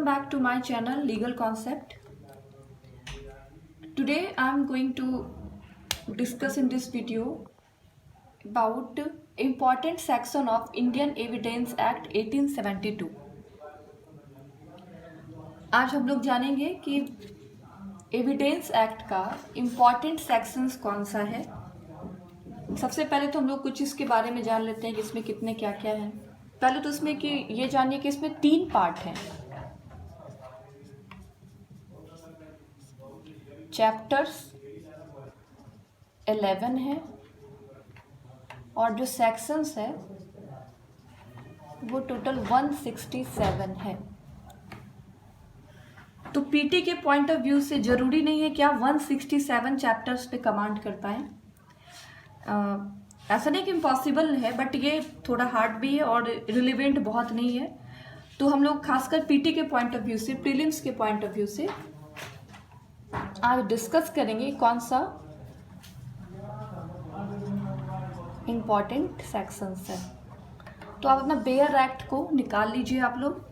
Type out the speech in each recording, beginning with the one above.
Welcome back to my channel Legal Concept. Today I am going to discuss in this video about important section of Indian Evidence Act 1872. आज हम लोग जानेंगे कि evidence act का important sections कौन सा है। सबसे पहले तो हम लोग कुछ इसके बारे में जान लेते हैं कि इसमें कितने क्या क्या हैं। पहले तो इसमें कि ये जानिए कि इसमें 3 पार्ट हैं। चैप्टर्स 11 है और जो सेक्शंस है वो टोटल 167 है। तो पीटी के पॉइंट ऑफ व्यू से ज़रूरी नहीं है कि आप 167 चैप्टर्स पे कमांड कर पाएँ। ऐसा नहीं कि इम्पॉसिबल है, बट ये थोड़ा हार्ड भी है और रिलेवेंट बहुत नहीं है। तो हम लोग खासकर पीटी के पॉइंट ऑफ व्यू से, प्रीलिम्स के पॉइंट ऑफ व्यू से आज डिस्कस करेंगे कौन सा इम्पॉर्टेंट सेक्शंस है। तो आप अपना बेयर एक्ट को निकाल लीजिए आप लोग,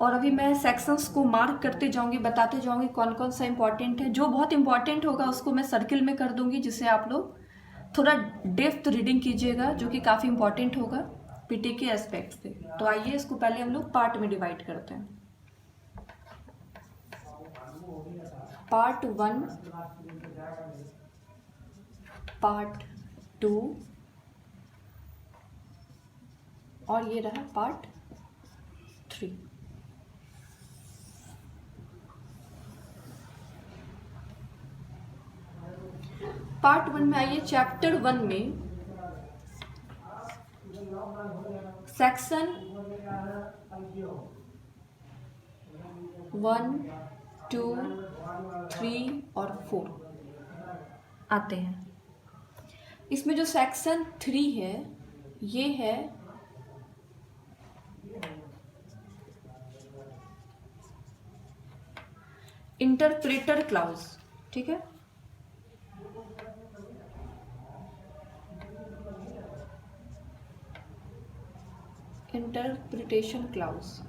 और अभी मैं सेक्शंस को मार्क करते जाऊंगी, बताते जाऊंगी कौन कौन सा इम्पॉर्टेंट है। जो बहुत इम्पॉर्टेंट होगा उसको मैं सर्किल में कर दूंगी, जिससे आप लोग थोड़ा डेप्थ रीडिंग कीजिएगा, जो कि काफ़ी इम्पॉर्टेंट होगा पीटी के एस्पेक्ट से। तो आइए इसको पहले हम लोग पार्ट में डिवाइड करते हैं। पार्ट 1, पार्ट 2 और ये रहा पार्ट 3। पार्ट 1 में आइए। चैप्टर 1 में सेक्शन 1, 2, 3 और 4 आते हैं। इसमें जो सेक्शन 3 है ये है इंटरप्रेटर क्लाउज। ठीक है, इंटरप्रिटेशन क्लाउज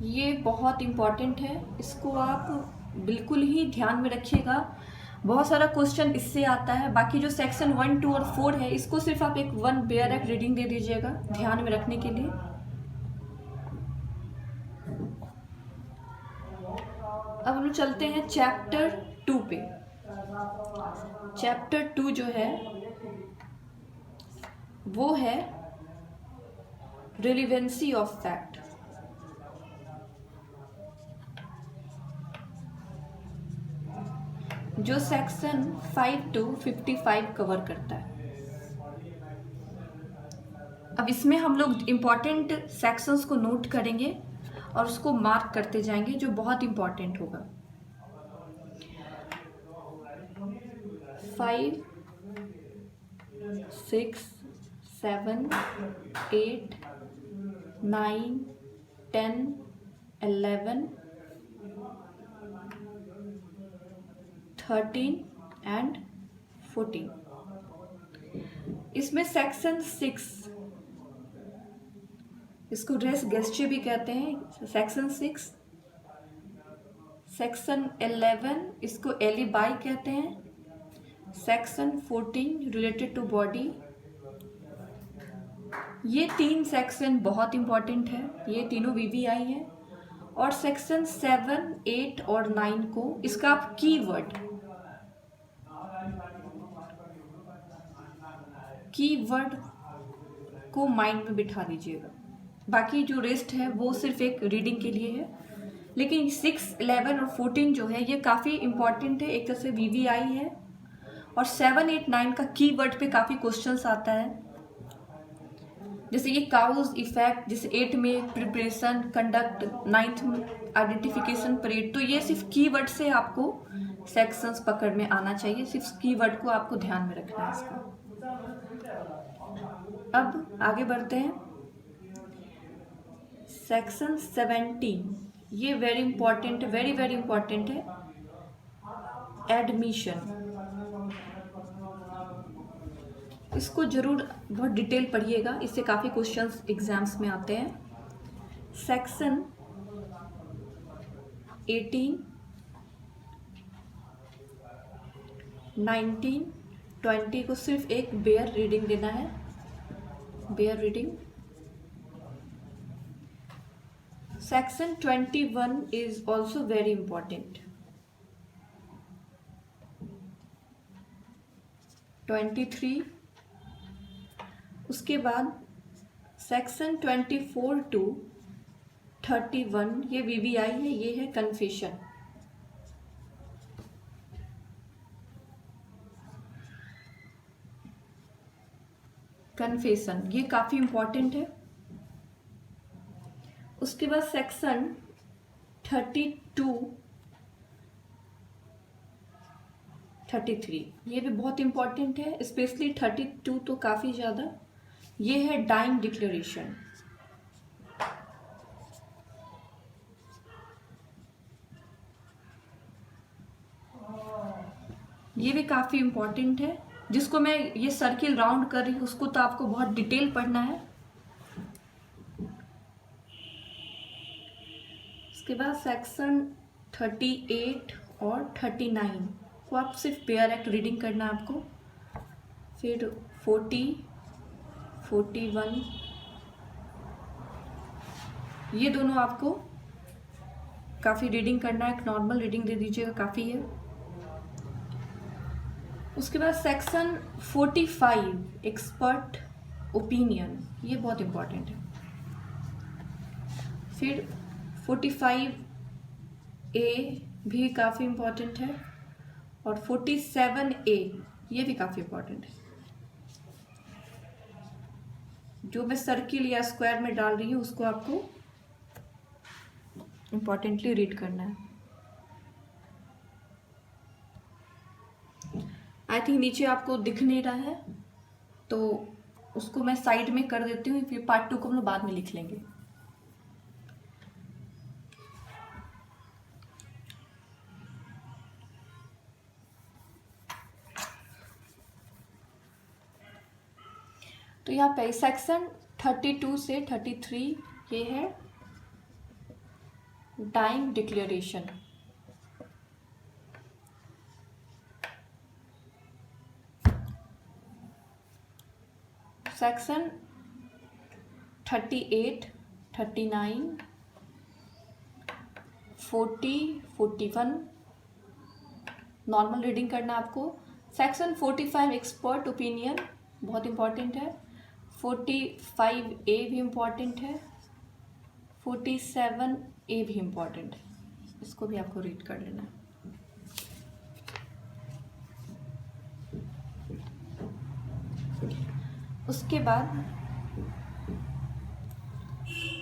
ये बहुत इम्पॉर्टेंट है। इसको आप बिल्कुल ही ध्यान में रखिएगा। बहुत सारा क्वेश्चन इससे आता है। बाकी जो सेक्शन 1, 2 और 4 है, इसको सिर्फ आप एक 1 बेयर एक्ट रीडिंग दे दीजिएगा ध्यान में रखने के लिए। अब हम लोग चलते हैं चैप्टर 2 पे। चैप्टर 2 जो है वो है रिलेवेंसी ऑफ फैक्ट। जो सेक्शन 5 to 55 कवर करता है। अब इसमें हम लोग इम्पॉर्टेंट सेक्शंस को नोट करेंगे और उसको मार्क करते जाएंगे, जो बहुत इम्पॉर्टेंट होगा। 5, 6, 7, 8, 9, 10, 11, 13 एंड 14। इसमें सेक्शन 6, इसको रेस गेस्ट्री भी कहते हैं, सेक्शन 6। सेक्शन 11 इसको एलिबाई कहते हैं। Section 14 related to body. ये 3 सेक्शन बहुत इम्पॉर्टेंट है, ये तीनों वीवीआई है। और सेक्शन 7, 8 और 9 को इसका आप कीवर्ड को माइंड में बिठा दीजिएगा। बाकी जो रेस्ट है वो सिर्फ एक रीडिंग के लिए है। लेकिन 6, 11 और 14 जो है ये काफ़ी इम्पॉर्टेंट है, एक तरह से वीवीआई है। और 7, 8, 9 का कीवर्ड पे काफ़ी क्वेश्चंस आता है। जैसे ये काउज इफेक्ट, जैसे 8 में प्रिपरेशन, कंडक्ट, 9th में आइडेंटिफिकेशन, परेड। तो ये सिर्फ कीवर्ड से आपको सेक्शंस पकड़ में आना चाहिए। सिर्फ कीवर्ड को आपको ध्यान में रखना है इसका। अब आगे बढ़ते हैं। सेक्शन 17 ये very important, very very important है। एडमिशन, इसको जरूर बहुत डिटेल पढ़िएगा, इससे काफ़ी क्वेश्चंस एग्जाम्स में आते हैं। सेक्शन 18, 19, 20 को सिर्फ एक बेयर रीडिंग देना है, bare reading. Section 21 is also very important. 23, उसके बाद सेक्शन 24 टू 31, ये VVI है, ये है कन्फेशन। कन्फेशन ये काफ़ी इंपॉर्टेंट है। उसके बाद सेक्शन 32, 33 ये भी बहुत इंपॉर्टेंट है, स्पेशली 32 तो काफ़ी ज़्यादा। ये है डाइंग डिक्लेरेशन। ये भी काफ़ी इंपॉर्टेंट है, जिसको मैं ये सर्किल राउंड कर रही हूँ उसको तो आपको बहुत डिटेल पढ़ना है। उसके बाद सेक्शन 38 और 39 को आप सिर्फ पेयर एक्ट रीडिंग करना है आपको। फिर 40, 41 ये दोनों आपको काफ़ी रीडिंग करना है, एक नॉर्मल रीडिंग दे दीजिएगा, काफ़ी है। उसके बाद सेक्शन 45 एक्सपर्ट ओपिनियन, ये बहुत इम्पॉर्टेंट है। फिर 45A भी काफ़ी इम्पॉर्टेंट है, और 47A ये भी काफ़ी इम्पॉर्टेंट है। जो मैं सर्किल या स्क्वायर में डाल रही हूँ उसको आपको इम्पॉर्टेंटली रीड करना है। आई थिंक नीचे आपको दिख नहीं रहा है तो उसको मैं साइड में कर देती हूँ, फिर पार्ट 2 को हम लोग बाद में लिख लेंगे। तो यहाँ पे सेक्शन 32 से 33 ये है dying declaration. Section 38, 39, 40, 41 normal reading करना आपको। सेक्शन 45 एक्सपर्ट ओपिनियन बहुत इंपॉर्टेंट है। 45A भी इम्पॉर्टेंट है, 47A भी इम्पॉर्टेंट है, इसको भी आपको रीड कर लेना है। उसके बाद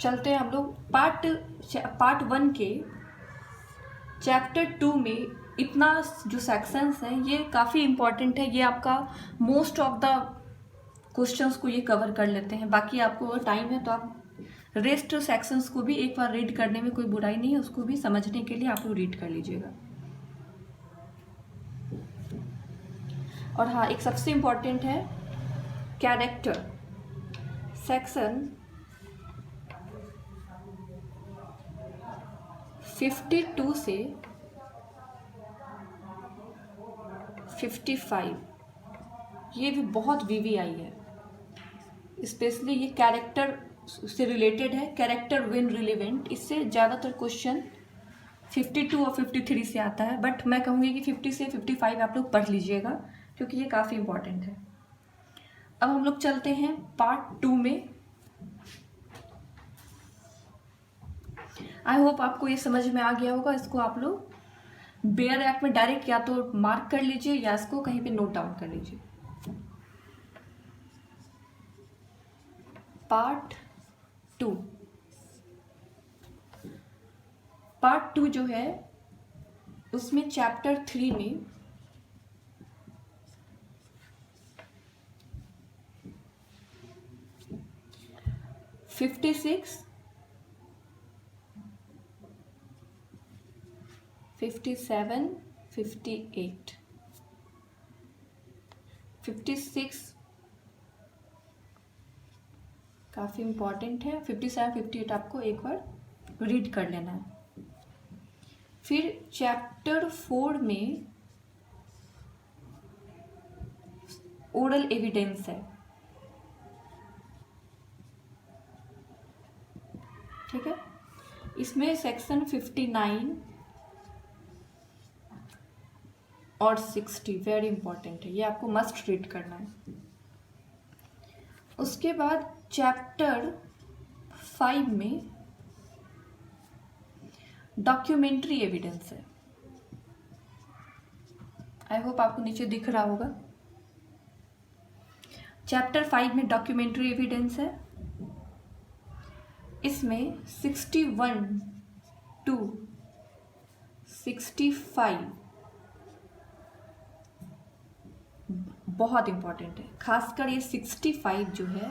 चलते हैं हम लोग पार्ट 1 के चैप्टर 2 में। इतना जो सेक्शंस हैं ये काफ़ी इम्पॉर्टेंट है, ये आपका मोस्ट ऑफ द क्वेश्चंस को ये कवर कर लेते हैं। बाकी आपको टाइम है तो आप रेस्ट सेक्शंस को भी एक बार रीड करने में कोई बुराई नहीं है, उसको भी समझने के लिए आप लोग रीड कर लीजिएगा। और हाँ, एक सबसे इम्पॉर्टेंट है कैरेक्टर। सेक्शन 52 से 55 ये भी बहुत VVI है, स्पेशली ये कैरेक्टर से रिलेटेड है, कैरेक्टर विन रिलेवेंट। इससे ज़्यादातर क्वेश्चन 52 और 53 से आता है, बट मैं कहूँगी कि 50 से 55 आप लोग पढ़ लीजिएगा क्योंकि ये काफ़ी इम्पॉर्टेंट है। अब हम लोग चलते हैं पार्ट 2 में। आई होप आपको ये समझ में आ गया होगा। इसको आप लोग बेयर एक्ट में डायरेक्ट या तो मार्क कर लीजिए या इसको कहीं पे नोट डाउन कर लीजिए। पार्ट 2 जो है उसमें चैप्टर 3 में 56, 57, 58, 56, काफ़ी इम्पॉर्टेंट है। 57 58 आपको एक बार रीड कर लेना है। फिर चैप्टर 4 में ओरल एविडेंस है, ठीक है। इसमें सेक्शन 59 और 60 वेरी इंपॉर्टेंट है, ये आपको मस्ट रीड करना है। उसके बाद चैप्टर 5 में डॉक्यूमेंट्री एविडेंस है। आई होप आपको नीचे दिख रहा होगा। चैप्टर 5 में डॉक्यूमेंट्री एविडेंस है। इसमें 61 to 65 बहुत इंपॉर्टेंट है। खासकर ये 65 जो है,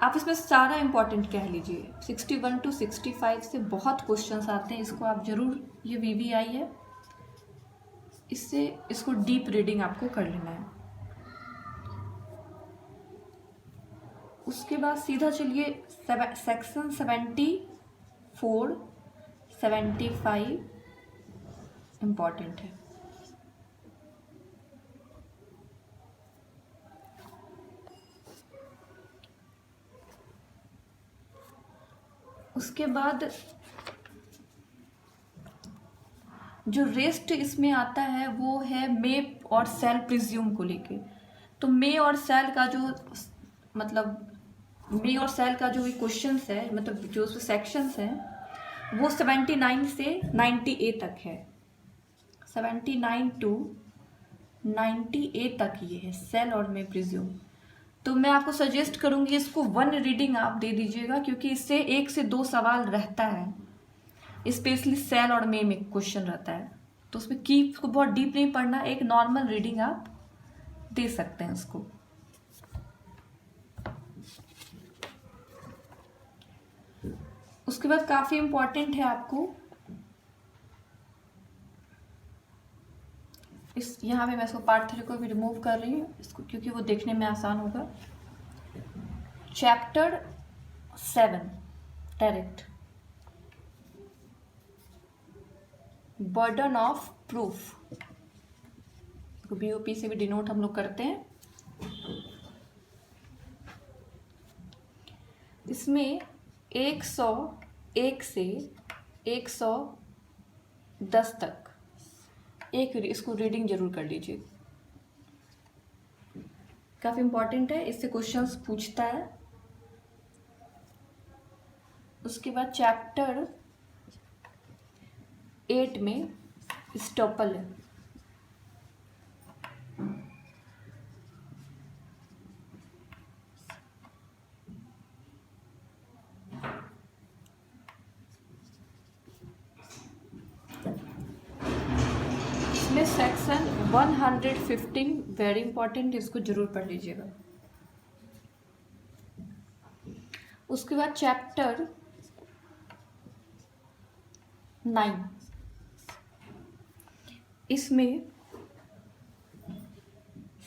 आप इसमें सारा इंपॉर्टेंट कह लीजिए। 61 to 65 से बहुत क्वेश्चंस आते हैं, इसको आप जरूर, ये VVI है, इससे इसको डीप रीडिंग आपको कर लेना है। उसके बाद सीधा चलिए सेक्शन 74 75 इम्पॉर्टेंट है। उसके बाद जो रेस्ट इसमें आता है वो है मे और सेल प्रिज्यूम को लेके। तो मे और सेल का जो मतलब मे और सेल का जो क्वेश्चंस है, मतलब जो उसमें सेक्शंस हैं वो 79 से 90A तक है। 79 to 90A तक ये है, सेल और मे प्रिज्यूम। तो मैं आपको सजेस्ट करूंगी इसको 1 रीडिंग आप दे दीजिएगा, क्योंकि इससे 1 से 2 सवाल रहता है, स्पेशली सेल और मे में क्वेश्चन रहता है। तो उसमें की को बहुत डीप नहीं पढ़ना, एक नॉर्मल रीडिंग आप दे सकते हैं उसको। उसके बाद काफ़ी इम्पॉर्टेंट है आपको इस, यहाँ पे मैं इसको पार्ट 3 को भी रिमूव कर रही हूँ इसको, क्योंकि वो देखने में आसान होगा। Chapter 7 direct burden of proof, BOP से भी डिनोट हम लोग करते हैं। इसमें 101 से 110 तक एक इसको रीडिंग जरूर कर लीजिए, काफ़ी इम्पॉर्टेंट है, इससे क्वेश्चंस पूछता है। उसके बाद चैप्टर 8 में स्टॉपल है। इसमें सेक्शन 115 वेरी इंपॉर्टेंट, इसको जरूर पढ़ लीजिएगा। उसके बाद चैप्टर 9, इसमें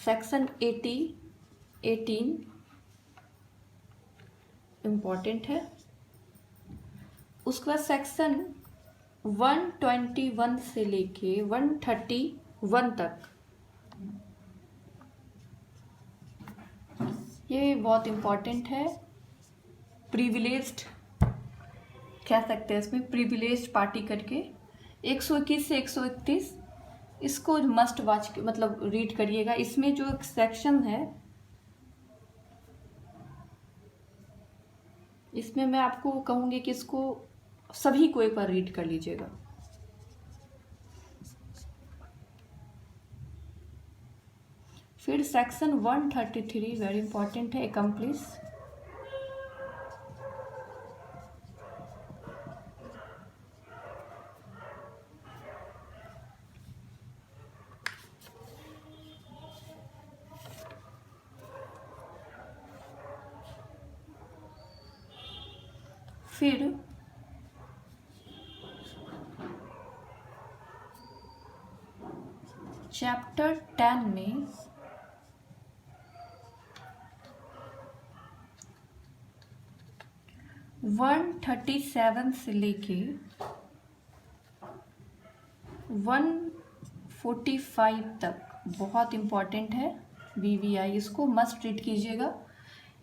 सेक्शन 18 इम्पॉर्टेंट है। उसके बाद सेक्शन 121 से लेके 131 तक ये बहुत इम्पॉर्टेंट है। प्रिविलेज्ड कह सकते हैं, इसमें प्रिविलेज्ड पार्टी करके 121 से 131 इसको मस्ट वॉच मतलब रीड करिएगा। इसमें जो एक सेक्शन है, इसमें मैं आपको कहूँगी कि इसको सभी को एक बार रीड कर लीजिएगा। फिर सेक्शन 133 वेरी इंपॉर्टेंट है, एकम्प्लिस। फिर चैप्टर 10 में 137 से लेके 145 तक बहुत इम्पॉर्टेंट है VVI, इसको मस्ट रीड कीजिएगा।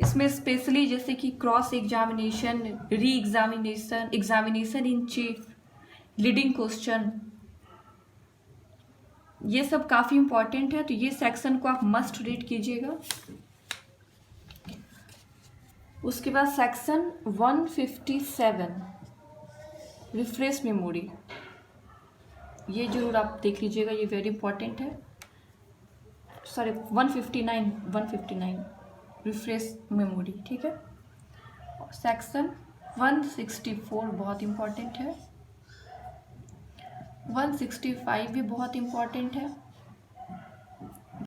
इसमें स्पेशली जैसे कि cross examination, re examination, examination in chief, leading question, ये सब काफ़ी इम्पॉर्टेंट है, तो ये सेक्शन को आप मस्ट रीड कीजिएगा। उसके बाद सेक्शन 157 रिफ्रेश मेमोरी, ये जरूर आप देख लीजिएगा, ये वेरी इंपॉर्टेंट है। सॉरी 159 रिफ्रेश मेमोरी, ठीक है। सेक्शन 164 बहुत इम्पॉर्टेंट है, 165 भी बहुत इम्पॉर्टेंट है,